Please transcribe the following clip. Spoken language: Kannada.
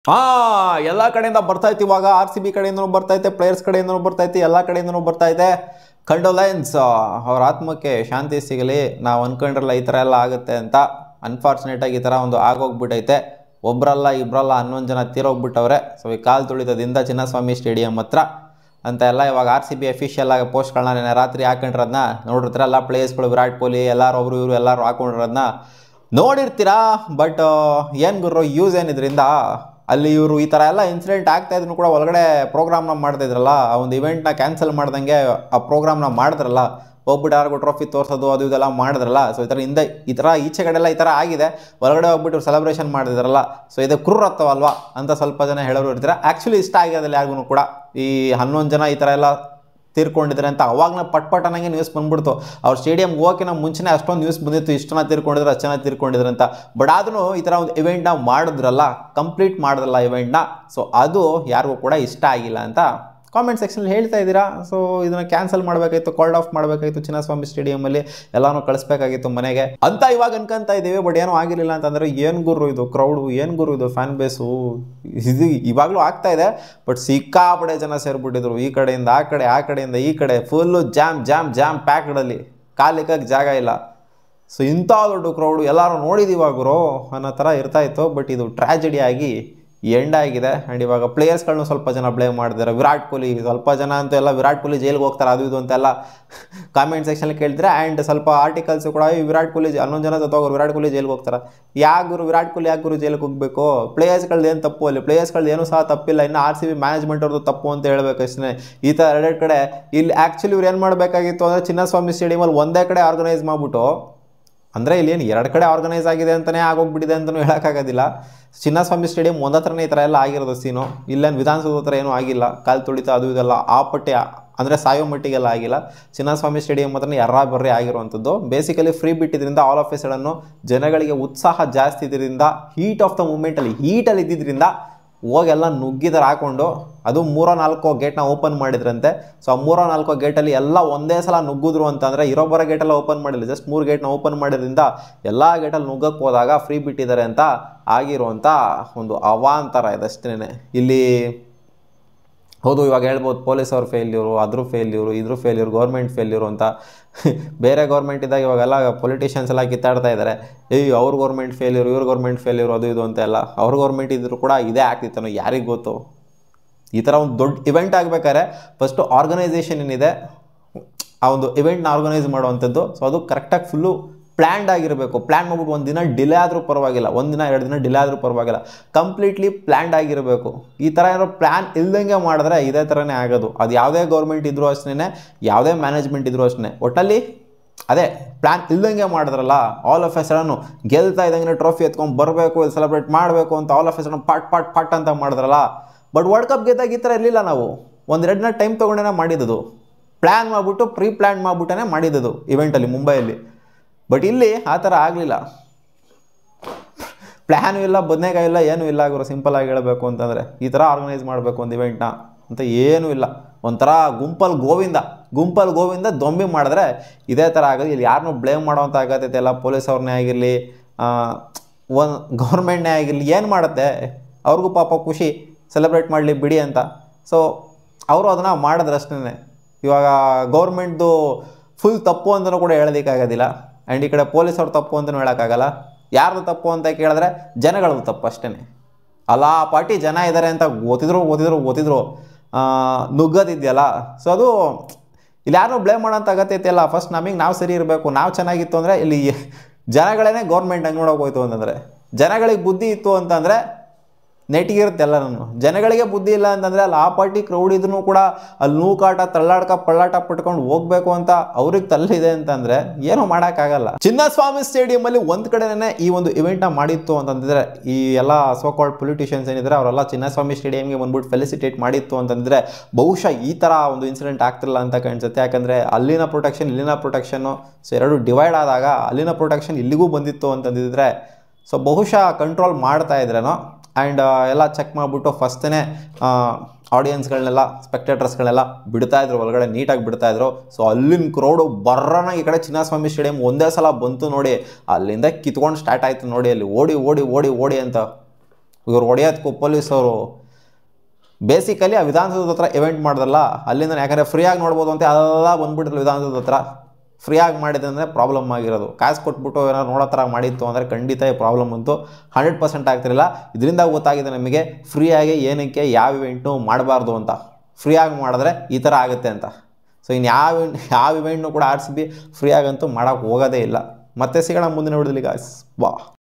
ಎಲ್ಲ ಕಡೆಯಿಂದ ಬರ್ತಾಯ್ತು. ಇವಾಗ RCB ಕಡೆಯಿಂದನೂ ಬರ್ತೈತೆ, ಪ್ಲೇಯರ್ಸ್ ಕಡೆಯಿಂದನೂ ಬರ್ತೈತೆ, ಎಲ್ಲ ಕಡೆಯಿಂದನೂ ಬರ್ತೈತೆ. ಕಂಡೋಲೆನ್ಸ್, ಅವ್ರ ಆತ್ಮಕ್ಕೆ ಶಾಂತಿ ಸಿಗಲಿ. ನಾವು ಅನ್ಕೊಂಡ್ರಲ್ಲ ಈ ಥರ ಎಲ್ಲ ಆಗುತ್ತೆ ಅಂತ. ಅನ್ಫಾರ್ಚುನೇಟಾಗಿ ಈ ಥರ ಒಂದು ಆಗೋಗ್ಬಿಟ್ಟೈತೆ. ಒಬ್ರಲ್ಲ ಇಬ್ರಲ್ಲ 11 ಜನ ತೀರೋಗ್ಬಿಟ್ಟವ್ರೆ. ಸೊ ಈ ಕಾಲು ತುಳಿತದಿಂದ ಚಿನ್ನಸ್ವಾಮಿ ಸ್ಟೇಡಿಯಂ ಹತ್ರ ಅಂತ ಎಲ್ಲ ಇವಾಗ RCB ಅಫಿಷಿಯಲ್ ಆಗಿ ಪೋಸ್ಟ್ಗಳನ್ನ ರಾತ್ರಿ ಹಾಕೊಂಡಿರೋದನ್ನ ನೋಡಿರ್ತೀರಲ್ಲ. ಪ್ಲೇಯರ್ಸ್ಗಳು ವಿರಾಟ್ ಕೊಹ್ಲಿ ಎಲ್ಲರೂ ಒಬ್ರು ಇವರು ಎಲ್ಲರೂ ಹಾಕೊಂಡಿರೋದನ್ನ ನೋಡಿರ್ತೀರಾ. ಬಟ್ ಏನು ಗುರು ಯೂಸ್ ಏನಿದ್ರಿಂದ? ಅಲ್ಲಿ ಇವರು ಈ ಥರ ಎಲ್ಲ ಇನ್ಸಿಡೆಂಟ್ ಆಗ್ತಾ ಇದ್ರು ಕೂಡ ಒಳಗಡೆ ಪ್ರೋಗ್ರಾಮ್ನ ಮಾಡ್ತಾಯಿದ್ರಲ್ಲ, ಆ ಒಂದು ಇವೆಂಟ್ನ ಕ್ಯಾನ್ಸಲ್ ಮಾಡ್ದಂಗೆ ಆ ಪ್ರೋಗ್ರಾಮ್ನ ಮಾಡಿದ್ರಲ್ಲ, ಹೋಗ್ಬಿಟ್ಟು ಯಾರಿಗೂ ಟ್ರೋಫಿ ತೋರಿಸೋದು ಅದು ಇದೆಲ್ಲ ಮಾಡಿದ್ರಲ್ಲ. ಸೊ ಈ ಥರ ಈಚೆ ಕಡೆ ಎಲ್ಲ ಈ ಥರ ಆಗಿದೆ. ಹೊರಗಡೆ ಹೋಗ್ಬಿಟ್ಟು ಸೆಲೆಬ್ರೇಷನ್ ಮಾಡಿದ್ರಲ್ಲ. ಸೊ ಇದು ಕ್ರೂರತ್ವಲ್ವಾ ಅಂತ ಸ್ವಲ್ಪ ಜನ ಹೇಳೋರು ಇರ್ತೀರ. ಆ್ಯಕ್ಚುಲಿ ಇಷ್ಟ ಆಗಿರೋದಿಲ್ಲ ಯಾರಿಗೂ ಕೂಡ. ಈ 11 ಜನ ಈ ಥರ ಎಲ್ಲ ತೀರ್ಕೊಂಡಿದ್ದಾರೆ ಅಂತ ಅವಾಗಲೇ ಪಟ್ ಅನ್ನಂಗೆ ನ್ಯೂಸ್ ಬಂದ್ಬಿಡ್ತು. ಅವ್ರ ಸ್ಟೇಡಿಯಂಗೆ ಹೋಗೋಕ್ಕಿಂತ ಮುಂಚೆನೇ ಅಷ್ಟೊಂದು ನ್ಯೂಸ್ ಬಂದಿತ್ತು, ಇಷ್ಟು ಜನ ತೀರ್ಕೊಂಡಿದ್ರೆ ಅಷ್ಟು ಜನ ತೀರ್ಕೊಂಡಿದ್ರು ಅಂತ. ಬಟ್ ಆದ್ರೂ ಈ ಥರ ಒಂದು ಇವೆಂಟ್ನ ಮಾಡಿದ್ರಲ್ಲ, ಕಂಪ್ಲೀಟ್ ಮಾಡಿದ್ರಲ್ಲ ಇವೆಂಟ್ನ. ಸೊ ಅದು ಯಾರಿಗೂ ಕೂಡ ಇಷ್ಟ ಆಗಿಲ್ಲ ಅಂತ ಕಾಮೆಂಟ್ ಸೆಕ್ಷನಲ್ಲಿ ಹೇಳ್ತಾ ಇದ್ದೀರಾ. ಸೊ ಇದನ್ನು ಕ್ಯಾನ್ಸಲ್ ಮಾಡಬೇಕಾಗಿತ್ತು, ಕಾಲ್ಡ್ ಆಫ್ ಮಾಡಬೇಕಾಗಿತ್ತು ಚಿನ್ನಸ್ವಾಮಿ ಸ್ಟೇಡಿಯಮಲ್ಲಿ, ಎಲ್ಲನೂ ಕಳಿಸ್ಬೇಕಾಗಿತ್ತು ಮನೆಗೆ ಅಂತ ಇವಾಗ ಅನ್ಕೊಂತ ಇದ್ದೀವಿ. ಬಟ್ ಏನೂ ಆಗಿರಲಿಲ್ಲ ಅಂತಂದರೆ ಏನು ಗುರು ಇದು ಕ್ರೌಡು, ಏನು ಗುರು ಇದು ಫ್ಯಾನ್ ಬೇಸು, ಇದು ಇವಾಗಲೂ ಆಗ್ತಾ ಇದೆ. ಬಟ್ ಸಿಕ್ಕಾಪಡೆ ಜನ ಸೇರಿಬಿಟ್ಟಿದ್ರು, ಈ ಕಡೆಯಿಂದ ಆ ಕಡೆ, ಆ ಕಡೆಯಿಂದ ಈ ಕಡೆ, ಫುಲ್ಲು ಜಾಮ್ ಪ್ಯಾಕ್ಡಲ್ಲಿ ಕಾಲಿಕ್ಕಕ್ಕೆ ಜಾಗ ಇಲ್ಲ. ಸೊ ಇಂಥ ದೊಡ್ಡ ಕ್ರೌಡು ಎಲ್ಲರೂ ನೋಡಿದೀವ ಗುರು ಅನ್ನೋ ಥರ ಇರ್ತಾಯಿತ್ತು. ಬಟ್ ಇದು ಟ್ರ್ಯಾಜಿಡಿ ಆಗಿ ಎಂಡ್ ಆಗಿದೆ. ಆ್ಯಂಡ್ ಇವಾಗ ಪ್ಲೇಯರ್ಸ್ಗಳನ್ನೂ ಸ್ವಲ್ಪ ಜನ ಬ್ಲೇಮ್ ಮಾಡಿದ್ದಾರೆ. ವಿರಾಟ್ ಕೊಹ್ಲಿ ಸ್ವಲ್ಪ ಜನ ಅಂತೂ ಎಲ್ಲ ವಿರಾಟ್ ಕೊಹ್ಲಿ ಜೈಲಿಗೆ ಹೋಗ್ತಾರೆ ಅದು ಇದು ಅಂತೆಲ್ಲ ಕಾಮೆಂಟ್ ಸೆಕ್ಷನಲ್ಲಿ ಕೇಳ್ತಾರೆ. ಆ್ಯಂಡ್ ಸ್ವಲ್ಪ ಆರ್ಟಿಕಲ್ಸು ಕೂಡ ವಿರಾಟ್ ಕೊಹ್ಲಿ 11 ಜನ ಜೊತೆಗೋರು ವಿರಾಟ್ ಕೊಹ್ಲಿ ಜೈಲಿಗೆ ಹೋಗ್ತಾರೆ. ಗುರು ವಿರಾಟ್ ಕೊಹ್ಲಿ ಯಾಕೆ ಗುರು ಜೈಲಿಗೆ ಹೋಗಬೇಕು? ಪ್ಲೇಯರ್ಸ್ಗಳ್ದು ಏನು ತಪ್ಪು ಅಲ್ಲಿ? ಪ್ಲೇಯರ್ಸ್ಗಳ್ದು ಏನೂ ಸಹ ತಪ್ಪಿಲ್ಲ. ಇನ್ನು RCB ಮ್ಯಾನೇಜ್ಮೆಂಟ್ ಅವ್ರದ್ದು ತಪ್ಪು ಅಂತ ಹೇಳಬೇಕು ಅಷ್ಟೇ. ಈ ಥರ ಎರಡೆರಡು ಕಡೆ ಇಲ್ಲಿ ಆ್ಯಕ್ಚುಲಿ ಇವ್ರು ಏನು ಮಾಡಬೇಕಾಗಿತ್ತು ಅಂದರೆ ಚಿನ್ನಸ್ವಾಮಿ ಸ್ಟೇಡಿಯಮಲ್ಲಿ ಒಂದೇ ಕಡೆ ಆರ್ಗನೈಸ್ ಮಾಡಿಬಿಟ್ಟು, ಅಂದರೆ ಇಲ್ಲಿ ಏನು 2 ಕಡೆ ಆರ್ಗನೈಸ್ ಆಗಿದೆ ಅಂತಲೇ ಆಗೋಗ್ಬಿಟ್ಟಿದೆ ಅಂತಲೂ ಹೇಳೋಕ್ಕಾಗೋದಿಲ್ಲ. ಚಿನ್ನಸ್ವಾಮಿ ಸ್ಟೇಡಿಯಂ ಒಂದತ್ರನೇ ಈ ಥರ ಎಲ್ಲ ಆಗಿರೋದು ಸೀನು. ಇಲ್ಲೇನು ವಿಧಾನಸೌಧ ಹತ್ರ ಏನೂ ಆಗಿಲ್ಲ. ಕಾಲು ತುಳಿತ ಅದು ಇದೆಲ್ಲ ಆ ಪಟ್ಟಿ ಅಂದರೆ ಸಾಯೋ ಮಟ್ಟಿಗೆಲ್ಲ ಆಗಿಲ್ಲ. ಚಿನ್ನಸ್ವಾಮಿ ಸ್ಟೇಡಿಯಂ ಹತ್ರನೇ ಬರ್ರಿ ಆಗಿರುವಂಥದ್ದು. ಬೇಸಿಕಲಿ ಫ್ರೀ ಬಿಟ್ಟಿದ್ರಿಂದ ಆಲ್ ಆಫ್ ಎ ಸಡನ್ನು ಜನಗಳಿಗೆ ಉತ್ಸಾಹ ಜಾಸ್ತಿ ಇದ್ರಿಂದ, ಹೀಟ್ ಆಫ್ ದ ಮೂಮೆಂಟಲ್ಲಿ ಹೀಟಲ್ಲಿ ಇದ್ದಿದ್ದರಿಂದ ಹೋಗೆಲ್ಲ ನುಗ್ಗಿದಾರೆ ಹಾಕ್ಕೊಂಡು. ಅದು 3-4 ಗೇಟ್ನ ಓಪನ್ ಮಾಡಿದ್ರಂತೆ. ಸೊ ಆ 3-4 ಗೇಟಲ್ಲಿ ಎಲ್ಲ ಒಂದೇ ಸಲ ನುಗ್ಗಿದ್ರು ಅಂತಂದರೆ, ಇರೋಬ್ಬರ ಗೇಟೆಲ್ಲ ಓಪನ್ ಮಾಡಿಲ್ಲ, ಜಸ್ಟ್ 3 ಗೇಟ್ನ ಓಪನ್ ಮಾಡಿದ್ರಿಂದ ಎಲ್ಲ ಗೇಟಲ್ಲಿ ನುಗ್ಗಕ್ಕೆ ಹೋದಾಗ ಫ್ರೀ ಬಿಟ್ಟಿದ್ದಾರೆ ಅಂತ ಆಗಿರುವಂಥ ಒಂದು ಅವಾಂತರ ಇದಷ್ಟೇ. ಇಲ್ಲಿ ಹೌದು ಇವಾಗ ಹೇಳ್ಬೋದು ಪೊಲೀಸ್ ಅವ್ರ ಫೇಲ್ಯೂರು, ಅದ್ರ ಫೇಲ್ಯೂರು, ಇದ್ರ ಫೇಲ್ಯೂರು, ಗೌರ್ಮೆಂಟ್ ಫೇಲ್ಯೂರು ಅಂತ. ಬೇರೆ ಗೌರ್ಮೆಂಟ್ ಇದ್ದಾಗ ಇವಾಗೆಲ್ಲ ಪೊಲಿಟಿಷಿಯನ್ಸ್ ಎಲ್ಲ ಕಿತ್ತಾಡ್ತಾ ಇದ್ದಾರೆ. ಅವ್ರ ಗೌರ್ಮೆಂಟ್ ಫೇಲ್ಯೂರು, ಇವ್ರ ಗೌರ್ಮೆಂಟ್ ಫೇಲ್ಯೂರು ಅದು ಇದು ಅಂತೆಲ್ಲ. ಅವ್ರ ಗೌರ್ಮೆಂಟ್ ಇದ್ದರೂ ಕೂಡ ಇದೇ ಆಗ್ತಿತ್ತನೋ ಯಾರಿಗೆ ಗೊತ್ತು. ಈ ಥರ ಒಂದು ದೊಡ್ಡ ಇವೆಂಟ್ ಆಗಬೇಕಾದ್ರೆ ಫಸ್ಟು ಆರ್ಗನೈಸೇಷನ್ ಏನಿದೆ ಆ ಒಂದು ಇವೆಂಟ್ನ ಆರ್ಗನೈಸ್ ಮಾಡುವಂಥದ್ದು. ಸೊ ಅದು ಕರೆಕ್ಟಾಗಿ ಫುಲ್ಲು ಪ್ಲ್ಯಾನ್ಡ್ ಆಗಿರಬೇಕು. ಪ್ಲ್ಯಾನ್ ಮಾಡ್ಬಿಟ್ಟು ಒಂದು ದಿನ ಡಿಲೇ ಆದರೂ ಪರವಾಗಿಲ್ಲ, 1 ದಿನ 2 ದಿನ ಡಿಲೇ ಆದರೂ ಪರವಾಗಿಲ್ಲ, ಕಂಪ್ಲೀಟ್ಲಿ ಪ್ಲ್ಯಾನ್ಡ್ ಆಗಿರಬೇಕು. ಈ ಥರ ಏನೋ ಪ್ಲ್ಯಾನ್ ಇಲ್ದಂಗೆ ಮಾಡಿದ್ರೆ ಇದೇ ಥರನೇ ಆಗೋದು. ಅದು ಯಾವುದೇ ಗೌರ್ಮೆಂಟ್ ಇದ್ರೂ ಅಷ್ಟೇ, ಯಾವುದೇ ಮ್ಯಾನೇಜ್ಮೆಂಟ್ ಇದ್ರೂ ಅಷ್ಟೇ, ಒಟ್ಟಲ್ಲಿ ಅದೇ ಪ್ಲ್ಯಾನ್ ಇಲ್ದಂಗೆ ಮಾಡಿದ್ರಲ್ಲ. ಆಲ್ ಆಫ್ ಎ ಸಡನ್ನು ಗೆಲ್ತಾ ಇದ್ದಂಗೆ ಟ್ರೋಫಿ ಎತ್ಕೊಂಡು ಬರಬೇಕು, ಸೆಲೆಬ್ರೇಟ್ ಮಾಡಬೇಕು ಅಂತ all of A sudden pot ಅಂತ ಮಾಡಿದ್ರಲ್ಲ. ಬಟ್ ವರ್ಲ್ಡ್ ಕಪ್ ಗೆದ್ದಾಗ ಈ ಥರ ಇರಲಿಲ್ಲ. ನಾವು 1-2 ದಿನ ಟೈಮ್ ತೊಗೊಂಡೇ ಮಾಡಿದ್ದು, ಪ್ಲ್ಯಾನ್ ಮಾಡಿಬಿಟ್ಟು ಪ್ರೀ ಪ್ಲ್ಯಾನ್ ಮಾಡಿಬಿಟ್ಟೇ ಮಾಡಿದ್ದು ಇವೆಂಟಲ್ಲಿ ಮುಂಬೈಯಲ್ಲಿ. ಬಟ್ ಇಲ್ಲಿ ಆ ಥರ ಆಗಲಿಲ್ಲ. ಪ್ಲ್ಯಾನು ಇಲ್ಲ, ಬದನೆಕಾಯಿ ಇಲ್ಲ, ಏನೂ ಇಲ್ಲ ಗುರು. ಸಿಂಪಲ್ಲಾಗಿ ಹೇಳಬೇಕು ಅಂತಂದರೆ ಈ ಥರ ಆರ್ಗನೈಸ್ ಮಾಡಬೇಕು ಒಂದು ಇವೆಂಟ್ನ ಅಂತ ಏನೂ ಇಲ್ಲ. ಒಂಥರ ಗುಂಪಲ್ಲಿ ಗೋವಿಂದ ದೊಂಬಿ ಮಾಡಿದ್ರೆ ಇದೇ ಥರ ಆಗೋದು. ಇಲ್ಲಿ ಯಾರನ್ನೂ ಬ್ಲೇಮ್ ಮಾಡೋವಂಥ ಆಗತ್ತೈತೆ ಎಲ್ಲ. ಪೊಲೀಸ್ ಅವ್ರನ್ನೇ ಆಗಿರಲಿ, ಒಂದು ಗೌರ್ಮೆಂಟ್ನೇ ಆಗಿರಲಿ, ಏನು ಮಾಡುತ್ತೆ ಅವ್ರಿಗೂ ಪಾಪ ಖುಷಿ ಸೆಲೆಬ್ರೇಟ್ ಮಾಡಲಿ ಬಿಡಿ ಅಂತ. ಸೊ ಅವರು ಅದನ್ನು ಮಾಡಿದ್ರಷ್ಟೇ. ಇವಾಗ ಗೌರ್ಮೆಂಟ್ದು ಫುಲ್ ತಪ್ಪು ಅಂತಲೂ ಕೂಡ ಹೇಳೋದಕ್ಕಾಗೋದಿಲ್ಲ. ಆ್ಯಂಡ್ ಈ ಕಡೆ ಪೊಲೀಸವ್ರು ತಪ್ಪು ಅಂತಲೂ ಹೇಳೋಕ್ಕಾಗಲ್ಲ. ಯಾರ್ದು ತಪ್ಪು ಅಂತ ಕೇಳಿದ್ರೆ ಜನಗಳದ್ದು ತಪ್ಪು ಅಷ್ಟೇ. ಅಲ್ಲ ಪಾರ್ಟಿ ಜನ ಇದ್ದಾರೆ ಅಂತ ಗೊತ್ತಿದ್ರು ನುಗ್ಗೋದಿದೆಯಲ್ಲ. ಸೊ ಅದು ಇಲ್ಲಿ ಯಾರನ್ನೂ ಬ್ಲೇಮ್ ಮಾಡೋಂಥ ಅಗತ್ಯತೆ ಇಲ್ಲ. ಫಸ್ಟ್ ನಾವು ಸರಿ ಇರಬೇಕು. ನಾವು ಚೆನ್ನಾಗಿತ್ತು ಅಂದರೆ ಇಲ್ಲಿ ಜನಗಳೇ ಗೌರ್ಮೆಂಟ್ ಹಂಗೆ ನೋಡೋಕೆ ಹೋಯ್ತು ಅಂತಂದರೆ, ಜನಗಳಿಗೆ ಬುದ್ಧಿ ಇತ್ತು ಅಂತಂದರೆ ನೆಟ್ಟಿಗಿರುತ್ತೆ ಎಲ್ಲನೂ. ಜನಗಳಿಗೆ ಬುದ್ಧಿ ಇಲ್ಲ ಅಂತಂದರೆ ಅಲ್ಲಿ ಆ ಪಾರ್ಟಿ ಕ್ರೌಡ್ ಇದ್ರೂ ಕೂಡ ಅಲ್ಲಿ ನೂಕಾಟ ಪಳ್ಳಾಟ ಪಟ್ಕೊಂಡು ಹೋಗಬೇಕು ಅಂತ ಅವ್ರಿಗೆ ತಲ್ಲಿದೆ ಅಂತಂದರೆ ಏನೂ ಮಾಡೋಕ್ಕಾಗಲ್ಲ. ಚಿನ್ನಸ್ವಾಮಿ ಸ್ಟೇಡಿಯಮಲ್ಲಿ ಒಂದು ಕಡೆನೇ ಈ ಒಂದು ಇವೆಂಟ್ನ ಮಾಡಿತ್ತು ಅಂತಂದರೆ, ಈ ಎಲ್ಲ ಸೋಕಾಲ್ಡ್ ಪೊಲಿಟಿಷಿಯನ್ಸ್ ಏನಿದ್ದಾರೆ ಅವರೆಲ್ಲ ಚಿನ್ನಸ್ವಾಮಿ ಸ್ಟೇಡಿಯಂಗೆ ಬಂದ್ಬಿಟ್ಟು ಫೆಲಿಸಿಟೇಟ್ ಮಾಡಿತ್ತು ಅಂತಂದರೆ ಬಹುಶಃ ಈ ಥರ ಒಂದು ಇನ್ಸಿಡೆಂಟ್ ಆಗ್ತಿರಲ್ಲ ಅಂತ ಕಾಣಿಸುತ್ತೆ. ಯಾಕಂದರೆ ಅಲ್ಲಿನ ಪ್ರೊಟೆಕ್ಷನ್ ಇಲ್ಲಿನ ಪ್ರೊಟೆಕ್ಷನ್ನು ಸೊ ಎರಡು ಡಿವೈಡ್ ಆದಾಗ ಅಲ್ಲಿನ ಪ್ರೊಟೆಕ್ಷನ್ ಇಲ್ಲಿಗೂ ಬಂದಿತ್ತು ಅಂತಂದಿದ್ರೆ ಸೊ ಬಹುಶಃ ಕಂಟ್ರೋಲ್ ಮಾಡ್ತಾ ಇದ್ರೇನೋ. ಆ್ಯಂಡ್ ಎಲ್ಲ ಚೆಕ್ ಮಾಡಿಬಿಟ್ಟು ಫಸ್ಟೇ ಆಡಿಯನ್ಸ್ಗಳನ್ನೆಲ್ಲ ಸ್ಪೆಕ್ಟೇಟರ್ಸ್ಗಳನ್ನೆಲ್ಲ ಬಿಡ್ತಾಯಿದ್ರು ಒಳಗಡೆ, ನೀಟಾಗಿ ಬಿಡ್ತಾಯಿದ್ರು. ಸೊ ಅಲ್ಲಿನ ಕ್ರೌಡು ಬರ್ರನ ಈ ಕಡೆ ಚಿನ್ನಸ್ವಾಮಿ ಸ್ಟೇಡಿಯಂ ಒಂದೇ ಸಲ ಬಂತು ನೋಡಿ, ಅಲ್ಲಿಂದ ಕಿತ್ಕೊಂಡು ಸ್ಟಾರ್ಟ್ ಆಯಿತು ನೋಡಿ. ಅಲ್ಲಿ ಓಡಿ ಅಂತ ಇವ್ರು ಹೊಡೆಯೋದಕ್ಕೂ ಪೊಲೀಸವರು ಬೇಸಿಕಲಿ ಆ ವಿಧಾನಸೌಧದ ಹತ್ರ ಇವೆಂಟ್ ಮಾಡಿದ್ರಲ್ಲ ಅಲ್ಲಿಂದ, ಯಾಕಂದರೆ ಫ್ರೀಯಾಗಿ ನೋಡ್ಬೋದು ಅಂತ ಎಲ್ಲ ಬಂದ್ಬಿಟ್ಟಿದ್ರು ವಿಧಾನಸೌಧದ ಹತ್ರ. ಫ್ರೀಯಾಗಿ ಮಾಡಿದೆ ಅಂದರೆ ಪ್ರಾಬ್ಲಮ್ ಆಗಿರೋದು. ಕಾಸು ಕೊಟ್ಬಿಟ್ಟು ಏನಾದ್ರು ನೋಡೋ ಥರ ಮಾಡಿತ್ತು ಅಂದರೆ ಖಂಡಿತ ಈ ಪ್ರಾಬ್ಲಮ್ ಅಂತೂ 100% ಆಗ್ತಿರಲಿಲ್ಲ. ಇದರಿಂದ ಗೊತ್ತಾಗಿದೆ ನಮಗೆ ಫ್ರೀಯಾಗಿ ಏನಕ್ಕೆ ಯಾವ ಇವೆಂಟ್ನು ಮಾಡಬಾರ್ದು ಅಂತ. ಫ್ರೀಯಾಗಿ ಮಾಡಿದ್ರೆ ಈ ಥರ ಆಗುತ್ತೆ ಅಂತ. ಸೊ ಇನ್ನು ಯಾವ ಇವೆಂಟ್ನು ಕೂಡ RCB ಫ್ರೀಯಾಗಂತೂ ಮಾಡೋಕ್ಕೆ ಹೋಗೋದೇ ಇಲ್ಲ. ಮತ್ತೆ ಸಿಗೋಣ ಮುಂದಿನ ವಿಡಿಯೋದಲ್ಲಿ ಗಾಯ್ಸ್. ಬಾ.